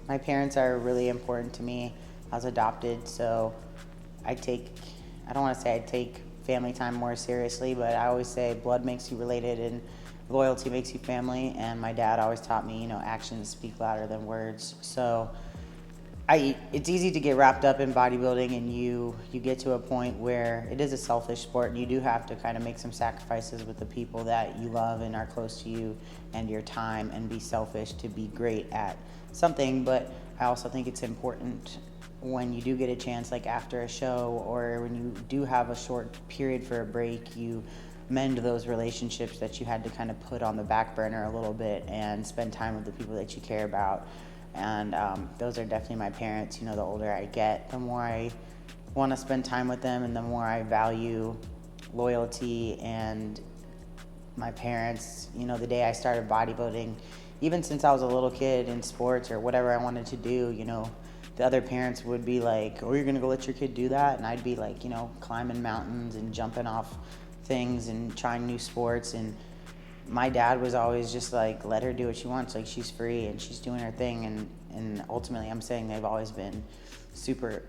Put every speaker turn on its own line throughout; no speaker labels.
My parents are really important to me. I was adopted, so I don't want to say I take family time more seriously, but I always say blood makes you related and loyalty makes you family. And my dad always taught me, actions speak louder than words. So it's easy to get wrapped up in bodybuilding, and you get to a point where it is a selfish sport, and you do have to kind of make some sacrifices with the people that you love and are close to you and your time, and be selfish to be great at something. But I also think it's important when you do get a chance, like after a show or when you do have a short period for a break, you mend those relationships that you had to kind of put on the back burner a little bit and spend time with the people that you care about. And those are definitely my parents. The older I get, the more I want to spend time with them, and the more I value loyalty. And my parents, the day I started bodybuilding, even since I was a little kid in sports or whatever I wanted to do, the other parents would be like, oh, you're going to go let your kid do that? And I'd be like, climbing mountains and jumping off things and trying new sports. And my dad was always just like, let her do what she wants. Like, she's free and she's doing her thing. And ultimately, I'm saying they've always been super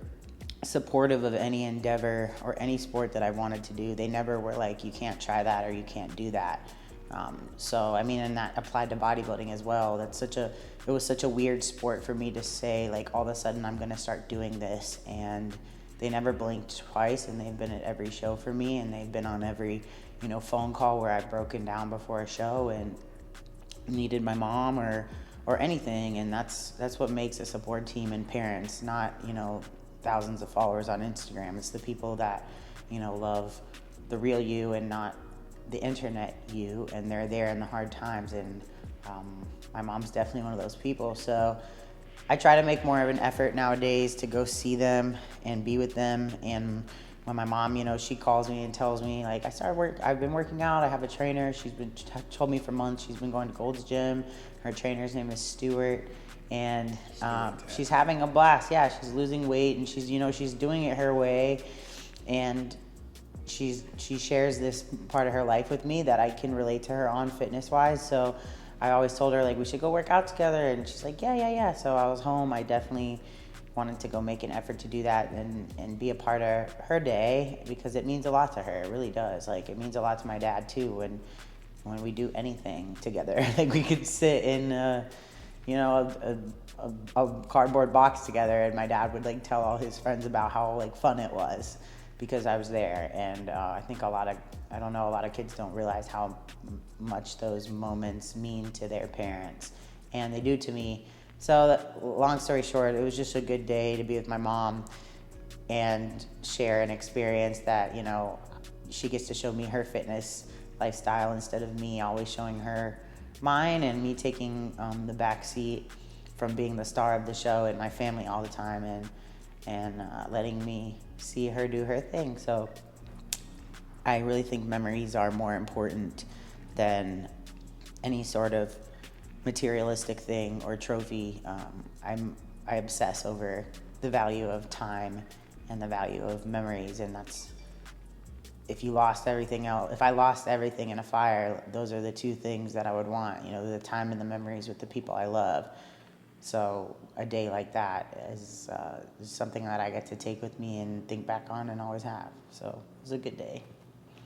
supportive of any endeavor or any sport that I wanted to do. They never were like, you can't try that or you can't do that. And that applied to bodybuilding as well. It was such a weird sport for me to say, like, all of a sudden I'm going to start doing this. And they never blinked twice, and they've been at every show for me, and they've been on every, phone call where I've broken down before a show and needed my mom or anything. And that's what makes a support team, and parents, not, thousands of followers on Instagram. It's the people that, love the real you and not the internet you, and they're there in the hard times. And my mom's definitely one of those people. So I try to make more of an effort nowadays to go see them and be with them. And when my mom, she calls me and tells me, like, I've been working out, I have a trainer, she's been told me for months she's been going to Gold's Gym. Her trainer's name is Stuart, and she's having a blast. Yeah, she's losing weight, and she's doing it her way. And she shares this part of her life with me that I can relate to her on fitness wise. So I always told her, like, we should go work out together, and she's like, yeah. So I was home. I definitely wanted to go make an effort to do that and be a part of her day, because it means a lot to her. It really does. Like, it means a lot to my dad too. And when we do anything together, like, we could sit in a cardboard box together, and my dad would, like, tell all his friends about how, like, fun it was because I was there. And I think a lot of kids don't realize how much those moments mean to their parents, and they do to me. So long story short, it was just a good day to be with my mom and share an experience that, she gets to show me her fitness lifestyle instead of me always showing her mine, and me taking the back seat from being the star of the show and my family all the time, and letting me see her do her thing. So I really think memories are more important than any sort of materialistic thing or trophy. I obsess over the value of time and the value of memories, and that's, if I lost everything in a fire, those are the two things that I would want, the time and the memories with the people I love. So a day like that is something that I get to take with me and think back on and always have. So it was a good day.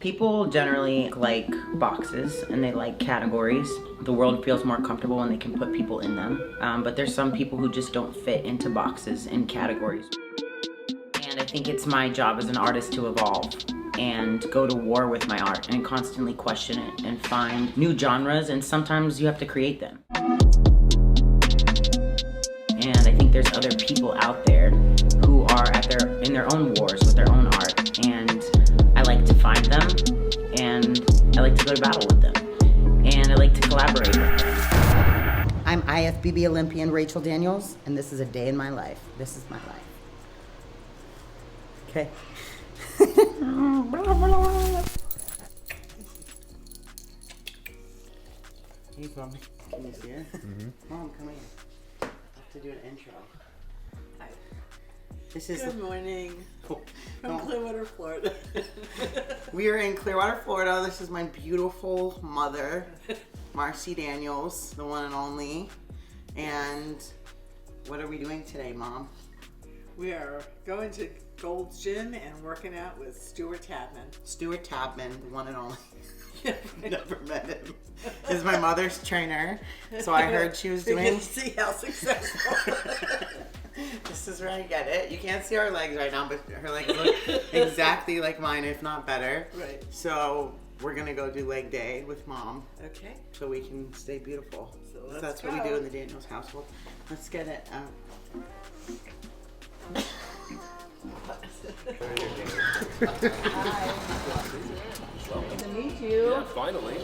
People generally like boxes and they like categories. The world feels more comfortable when they can put people in them. But there's some people who just don't fit into boxes and categories. And I think it's my job as an artist to evolve and go to war with my art and constantly question it and find new genres, and sometimes you have to create them. And I think there's other people out there who are in their own wars with their own art, and I like to find them, and I like to go to battle with them, and I like to collaborate with them. I'm IFBB Olympian Rachel Daniels, and this is a day in my life. This is my life. Okay. Hey, Mom. Can you see her? Mm-hmm. Mom, come here. I have to do an intro. Hi.
Good morning from Clearwater, Florida.
We are in Clearwater, Florida. This is my beautiful mother, Marcy Daniels, the one and only. And What are we doing today, Mom?
We are going to Gold's Gym and working out with Stuart Tapman.
Stuart Tapman, the one and only. Never met him. Is my mother's trainer, so I heard she was doing.
You can see how successful.
This is where I get it. You can't see our legs right now, but her legs look exactly like mine, if not better.
Right.
So we're gonna go do leg day with Mom,
Okay.
so we can stay beautiful.
So let's
That's what we
go.
do in the Daniels household. Let's get it out.
Good to meet you.
Yeah, finally.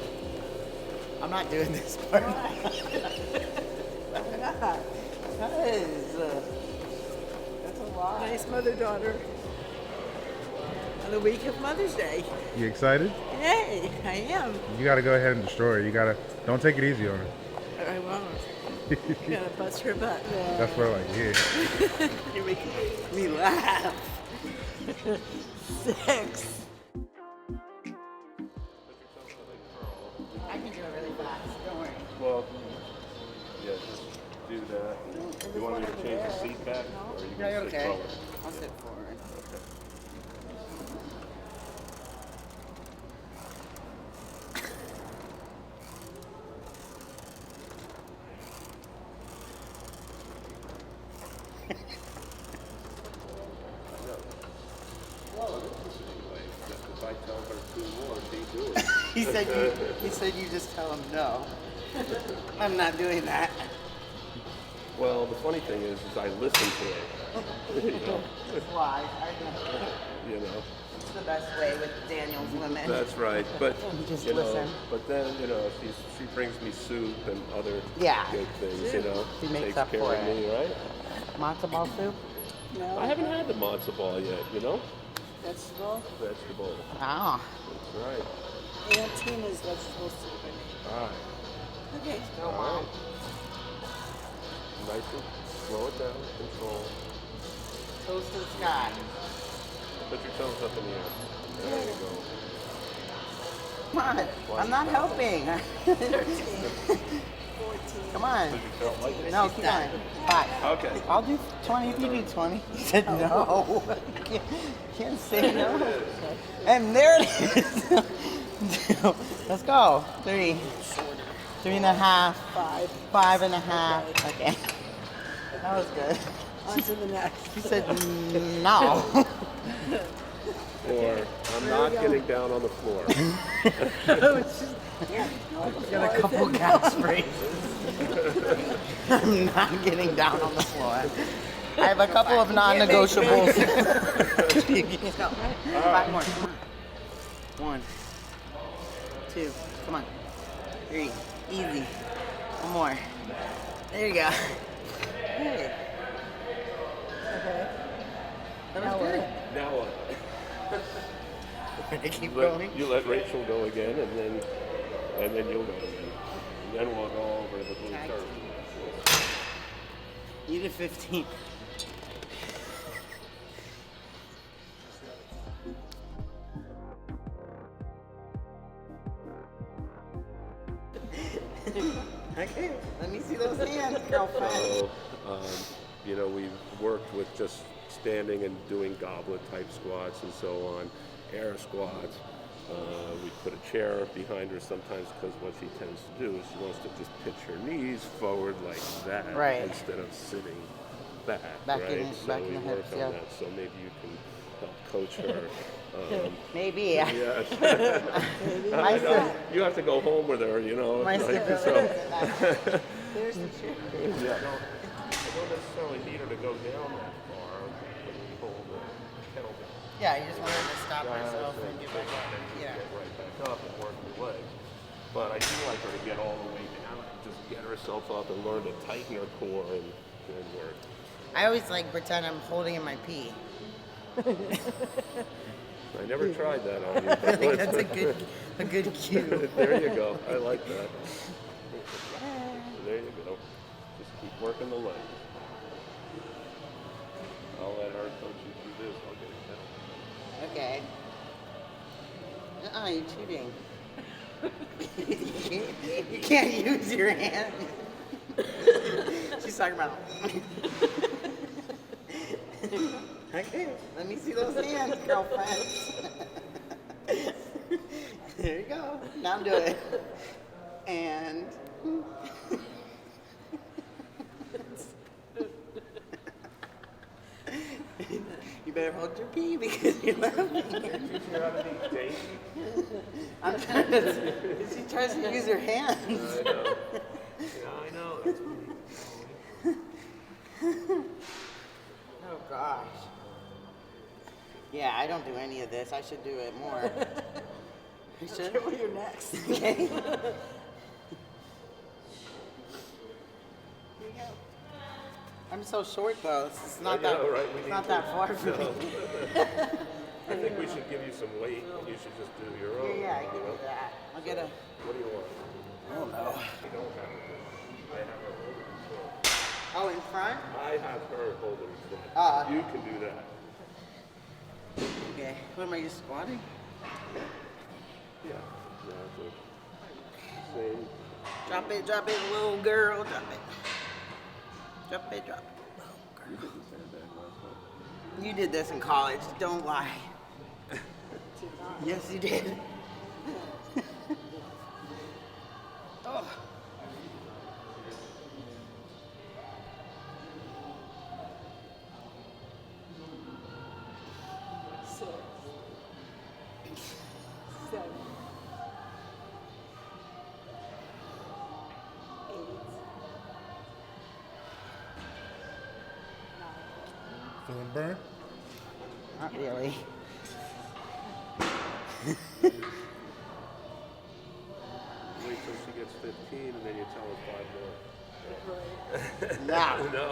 I'm not doing this part.
That's a lot. Nice mother-daughter. On the week of Mother's Day.
You excited?
Hey, I am.
You gotta go ahead and destroy her. Don't take it easy on her.
I won't. You gotta bust her butt.
That's what I like, yeah.
You're making me laugh. 6.
I can do it really fast. Don't worry.
Well, yeah, just do that. You want me to change the seat back? Or are you
No,
going
you're
to sit
okay.
forward?
I'll sit forward.
If I tell her 2 more, she do it.
He said you just tell him no. I'm not doing that.
Well, the funny thing is I listen to her. You know?
Why? I know.
You know?
It's the best way with Daniel's women.
That's right. But
Just
you know,
listen.
but then she brings me soup and other
Yeah.
good things. You know,
She makes
takes
up
care
for
of
it.
me, right?
Matzo ball soup?
No.
I haven't had the matzo ball yet. You know,
Vegetable.
vegetable.
Ah.
That's right.
And Tina's vegetable soup.
All right.
Okay.
Go,
All
Mom.
right. Nice and slow it down. Control.
Toast to the sky.
Put your toes up in the air. There you go.
Come on. I'm not helping.
14.
Come on.
Put your toe like this.
No, keep going. 5.
Okay.
I'll do 20 if you do 20. He said no. Can't say no. And there it is. Let's go. 3. 3.5.
5.
5.5. Okay. That was good.
On to the next.
She said no.
Or I'm not getting down on the floor.
Got a couple gas phrases. I'm not getting down on the floor. I have a couple of non-negotiables. 5 more. 1, 2, come on. 3, easy. 1 more. There you go. Hey. That was good.
Now what?
I keep
Let-
going.
you let Rachel go again, and then you'll go again. And then we'll go over the blue
Tag
turf.
You did 15. Okay, let me see those hands, girlfriend.
So, we've worked with just standing and doing goblet type squats and so on, air squats. We put a chair behind her sometimes because what she tends to do is she wants to just pitch her knees forward like that
Right.
instead of sitting back,
Back
right?
in-
So
back
we
in the
work
hips,
on
yeah.
that. So maybe you can help coach her.
Maybe.
Yes.
My
I know.
son,
You have to go home with her,
my
like,
son.
so.
There's the chair.
Yeah, I don't necessarily need her to go down that far when we hold the kettlebell.
Yeah, you just want her to stop
That's
herself
it.
and get
So
back
then
up.
you
Yeah.
get right back up and work the legs. But I do like her to get all the way down and just get herself up and learn to tighten her core and work.
I always like pretend I'm holding in my pee.
I never tried that on you.
I think that's a good cue.
There you go. I like that. There you go. Just keep working the legs. I'll let her coach you through this. I'll get it down.
Okay. You're cheating. You can't use your hand. She talking about. Okay, let me see those hands, girlfriend. There you go. Now do it. And. You better hold your pee because you're laughing. I'm trying to. She tries to use her hands.
I know. Yeah, I know.
Oh gosh. Yeah, I don't do any of this. I should do it more. You should.
Okay, well, you're next.
Okay.
Here you go.
I'm so short though. It's not
I know,
that.
right? We
It's
need
not
to-
that far from
No.
me.
I think we should give you some weight, and you should just do your own.
Yeah, I
you
can
know?
do that. I'll get a.
What do you want?
I don't know.
You don't have it. I have her hold it in front.
Oh, in front?
I have her hold it in front.
Ah.
You can do that.
Okay. What am I just squatting?
Yeah, exactly. Same.
Drop it, little girl. Drop it. Drop it, drop it.
You did the sandbag last time.
You did this in college. Don't lie. Yes, you did. Oh.
Six. 7. 8. 9.
Feeling burned?
Not really.
Wait till she gets 15, and then you tell her 5 more.
No.
No.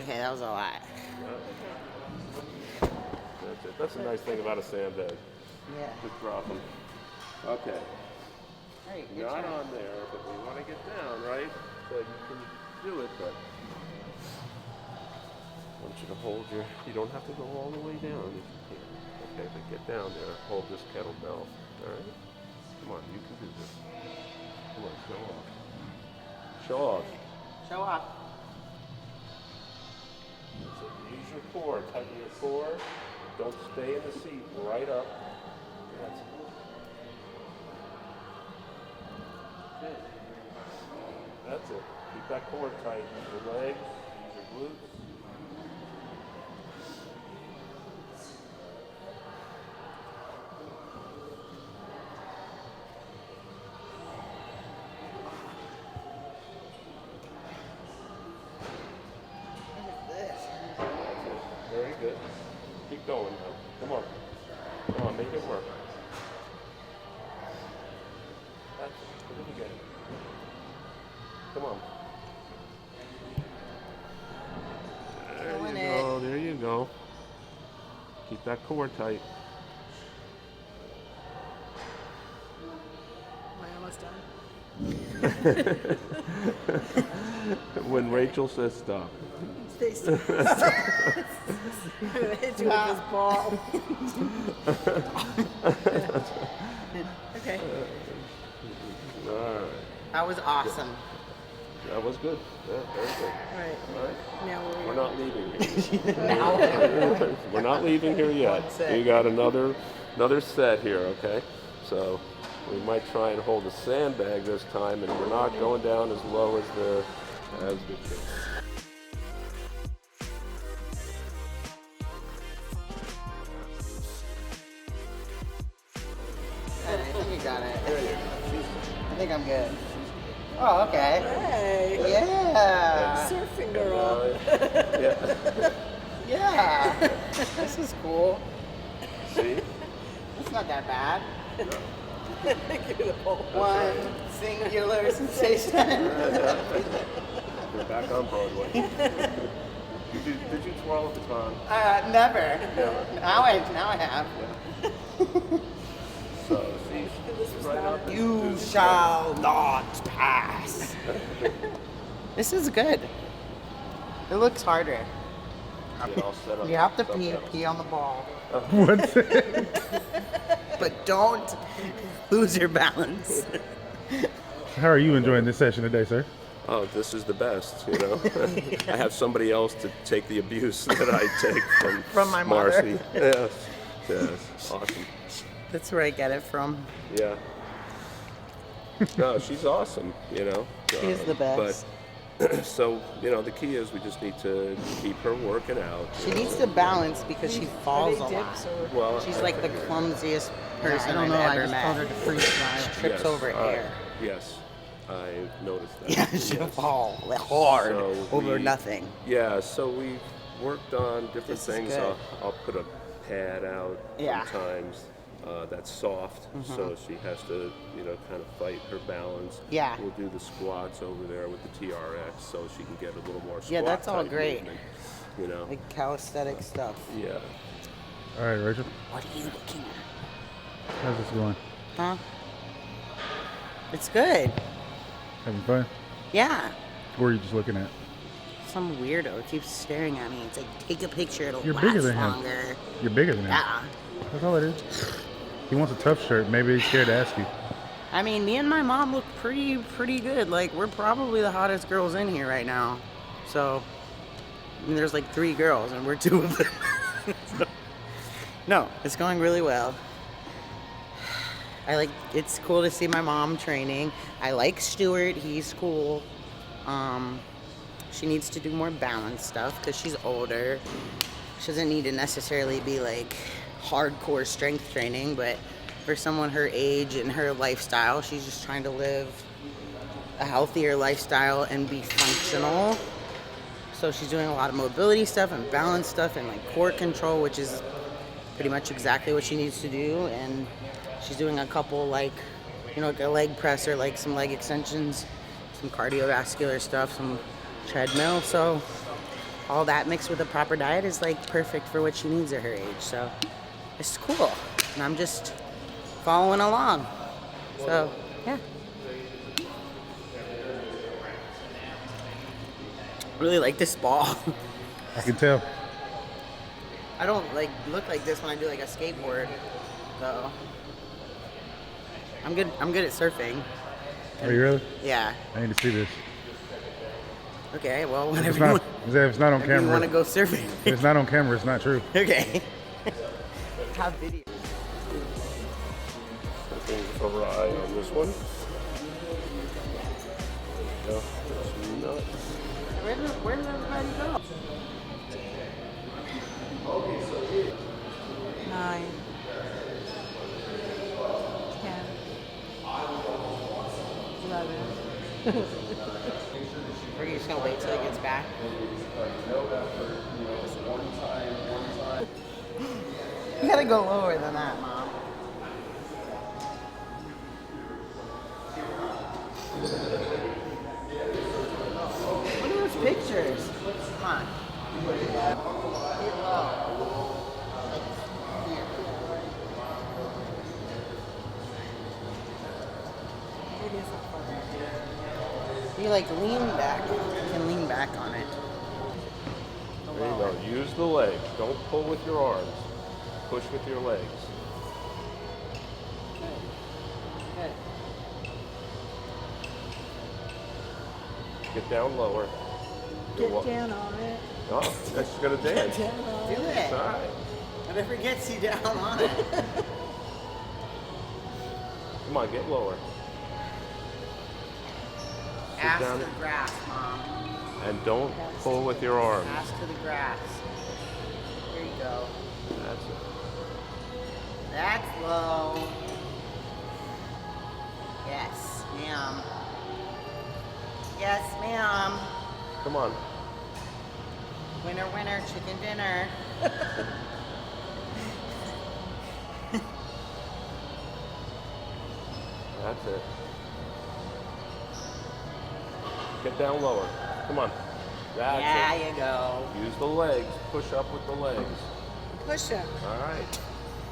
Okay, that was a lot.
That's it. That's a nice thing about a sandbag.
Yeah.
Just drop them. Okay.
Great. Good
Not
try.
on there, but we want to get down, right? So you can do it, but I want you to hold your, you don't have to go all the way down if you can. Okay, but get down there. Hold this kettlebell. All right? Come on, you can do this. Come on, show off. Show off.
Show off.
That's it. Use your core. Tighten your core. Don't stay in the seat. Right up. That's it. Good. That's it. Keep that core tight. Use your legs. Use your glutes.
Look at this.
That's it. Very good. Keep going now. Come on. Come on, make it work. That's it. Do it again. Come on. There
Doing
you
it.
go. There you go. Keep that core tight.
Am I almost done?
When Rachel says stop.
Stay still. I'm gonna hit you with this ball. Okay.
All right.
That was awesome.
That was good. Yeah, very good.
All right.
All right.
Now
We're not leaving here.
Now.
We're not leaving here yet.
One set.
We got another set here, okay? So we might try and hold a sandbag this time, and we're not going down as low as the kids.
I think you got it. I think I'm good. Oh, okay.
Hey.
Yeah.
Surfing girl.
Yeah.
Yeah. This is cool.
See?
It's not that bad.
Give it a ball.
One singular sensation.
We're back on Broadway. Did you twirl the tongue?
Never. Now I have.
So, see, right up.
You shall not pass. This is good. It looks harder.
I'll set up
You have to
something else.
pee on the ball.
What's
But don't lose your balance.
How are you enjoying this session today, sir?
Oh, this is the best, you know. I have somebody else to take the abuse that I take
From my mother.
Marcy. Yes, awesome.
That's where I get it from.
Yeah. No, she's awesome, you know.
She's the best.
But so, you know, the key is we just need to keep her working out.
She needs to balance because she falls a
Are they
lot.
dips or?
Well,
She's like the clumsiest person
I don't know.
I've
I
ever
just
met.
told her to freestyle.
She trips over air.
Yes, I noticed that.
Yeah, she'll fall hard
So
over
we-
nothing.
Yeah, so we worked on different
This is
things.
good.
I'll put a pad out
Yeah.
sometimes that's soft, so she has to, you know, kind of fight her balance.
Yeah.
We'll do the squats over there with the TRX so she can get a little more squat
Yeah, that's all
type
great.
movement, you know.
Like calisthenic stuff.
Yeah.
All right, Rachel.
What are you looking at?
How's this going?
Huh? It's good.
Having fun?
Yeah.
Or are you just looking at?
Some weirdo keeps staring at me. It's like, take a picture, it'll
You're
last
bigger than him.
longer.
You're bigger than him.
Yeah.
That's all it is. He wants a tough shirt. Maybe he's scared to ask you.
I mean, me and my mom look pretty good. Like, we're probably the hottest girls in here right now. So, I mean, there's like 3 girls, and we're 2 of them. So, no, it's going really well. It's cool to see my mom training. I like Stuart. He's cool. She needs to do more balance stuff because she's older. She doesn't need to necessarily be like hardcore strength training, but for someone her age and her lifestyle, she's just trying to live a healthier lifestyle and be functional. So she's doing a lot of mobility stuff and balance stuff and like core control, which is pretty much exactly what she needs to do. And she's doing a couple like, you know, like a leg press or like some leg extensions, some cardiovascular stuff, some treadmill. So all that mixed with a proper diet is like perfect for what she needs at her age. So it's cool. And I'm just following along. So yeah. Really like this ball.
I can tell.
I don't like look like this when I do like a skateboard, though. I'm good at surfing.
Are you really?
Yeah.
I need to see this.
Okay. Well,
If
whenever
it's not on
you want to
camera,
go surfing.
if it's not on camera, it's not true.
Okay. Have video.
Looking awry on this one. No, it's not.
Where did everybody go?
9, 10, 11.
Are you just gonna wait till he gets back? You gotta go lower than that, Mom. Look at those pictures. Come on. Get low.
It isn't fun.
You like lean back. You can lean back on it.
There you go. Use the legs. Don't pull with your arms. Push with your legs.
Good.
Get down lower.
Get down on it.
Oh, that's gonna dance.
Do it.
All right.
Whatever gets you down on it.
Come on, get lower. Sit
Ass
down
to the grass, Mom.
and don't pull with your arms.
Ass to the grass. Here you go.
That's it.
That's low. Yes, ma'am. Yes, ma'am.
Come on.
Winner, winner, chicken dinner.
That's it. Get down lower. Come on. That's
Yeah,
it.
you go.
Use the legs. Push up with the legs.
Push up.
All right.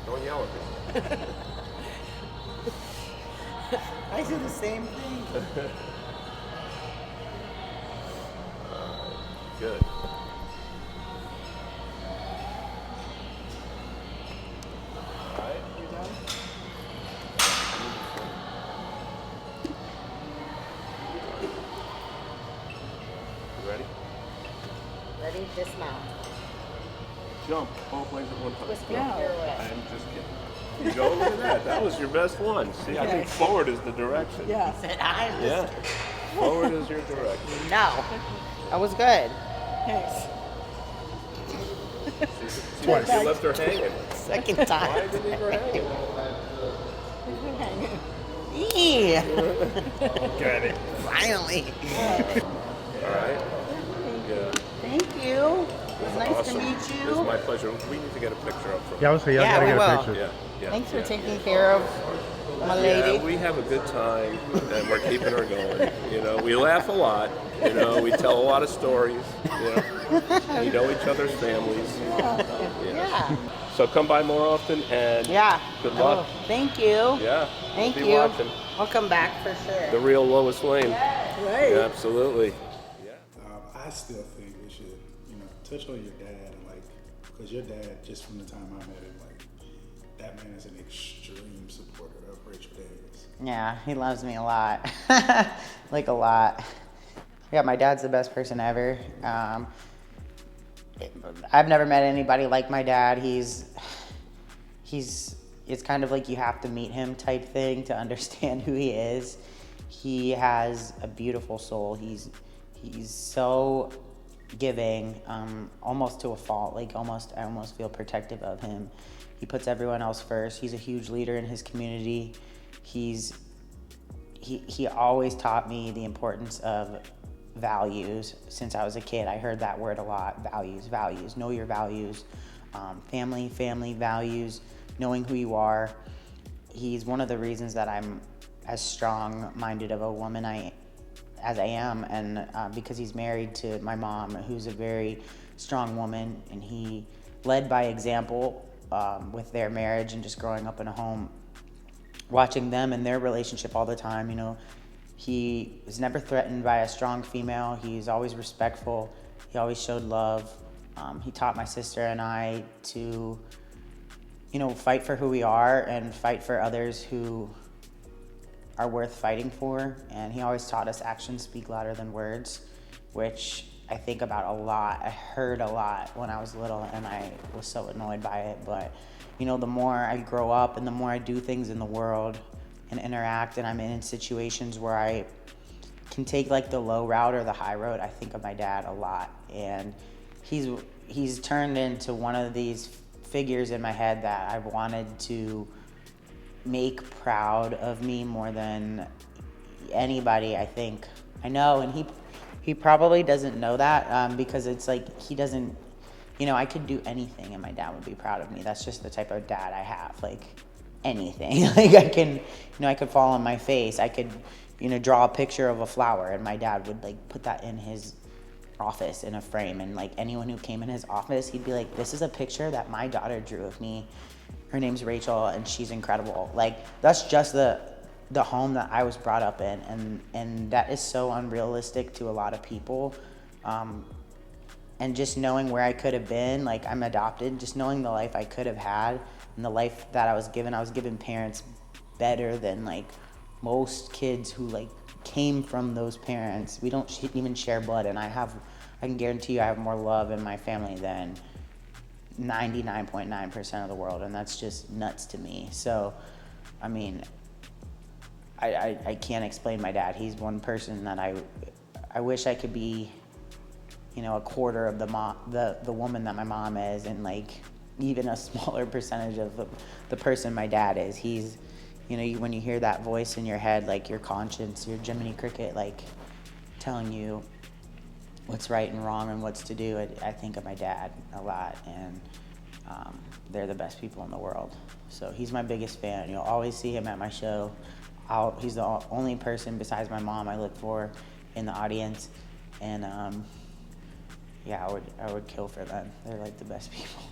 Don't yell at me.
I do the same thing.
Good.
Dismount.
Jump both legs at one time.
Twist
No.
your pirouette.
I'm just kidding. You go, look at that. That was your best one. See, I think forward is the direction.
Yeah.
Said I'm
Yeah. Forward is your direction.
No. That was good.
Thanks.
She left her hanging.
Second
Why
time.
did you leave her hanging?
Eee.
Got it.
Finally.
All right. Yeah.
Thank you. It was nice
Awesome.
to meet
It's
you.
my pleasure. We need to get a picture up from.
Yeah, I was saying, y'all
Yeah,
gotta
we
get a
will.
picture.
Yeah. Yeah.
Thanks for
yeah.
taking care of my lady.
Yeah, we have a good time, and we're keeping her going. You know, we laugh a lot. You know, we tell a lot of stories. You know, we know each other's families.
Yeah.
So come by more often, and
Yeah.
good luck.
Oh, thank you.
Yeah.
Thank
we'll be
you.
watching
I'll come back for sure.
the real Lois Lane.
Right.
Yeah, absolutely. Yeah.
I still think we should, touch on your dad and because your dad, just from the time I met him, that man is an extreme supporter of Rachel Davis.
Yeah, he loves me a lot. Like a lot. Yeah, my dad's the best person ever. I've never met anybody like my dad. He's it's kind of like you have to meet him type thing to understand who he is. He has a beautiful soul. He's so giving, almost to a fault. I almost feel protective of him. He puts everyone else first. He's a huge leader in his community. He always taught me the importance of values. Since I was a kid, I heard that word a lot. Values. Know your values. Family values. Knowing who you are. He's one of the reasons that I'm as strong-minded of a woman as I am, and because he's married to my mom, who's a very strong woman, and he led by example with their marriage and just growing up in a home, watching them and their relationship all the time. He was never threatened by a strong female. He's always respectful. He always showed love. He taught my sister and I to, fight for who we are and fight for others who are worth fighting for. And he always taught us actions speak louder than words, which I think about a lot. I heard a lot when I was little, and I was so annoyed by it. But, the more I grow up and the more I do things in the world and interact, and I'm in situations where I can take the low route or the high road, I think of my dad a lot. And he's turned into one of these figures in my head that I've wanted to make proud of me more than anybody, I think. I know, and he probably doesn't know that because it's he doesn't, I could do anything and my dad would be proud of me. That's just the type of dad I have, anything. I can, I could fall on my face. I could, draw a picture of a flower and my dad would put that in his office in a frame, and anyone who came in his office, he'd be like, this is a picture that my daughter drew of me. Her name's Rachel and she's incredible. That's just the home that I was brought up in, and that is so unrealistic to a lot of people. And just knowing where I could have been, I'm adopted, just knowing the life I could have had and the life that I was given parents better than most kids who came from those parents. We don't even share blood, and I can guarantee you I have more love in my family than 99.9% of the world, and that's just nuts to me. So, I can't explain my dad. He's one person that I wish I could be, a quarter of the woman that my mom is, and even a smaller percentage of the person my dad is. He's, when you hear that voice in your head, your conscience, your Jiminy Cricket, telling you what's right and wrong and what's to do, I think of my dad a lot, and they're the best people in the world. So he's my biggest fan. You'll always see him at my show. He's the only person besides my mom I look for in the audience, and I would kill for them. They're the best people.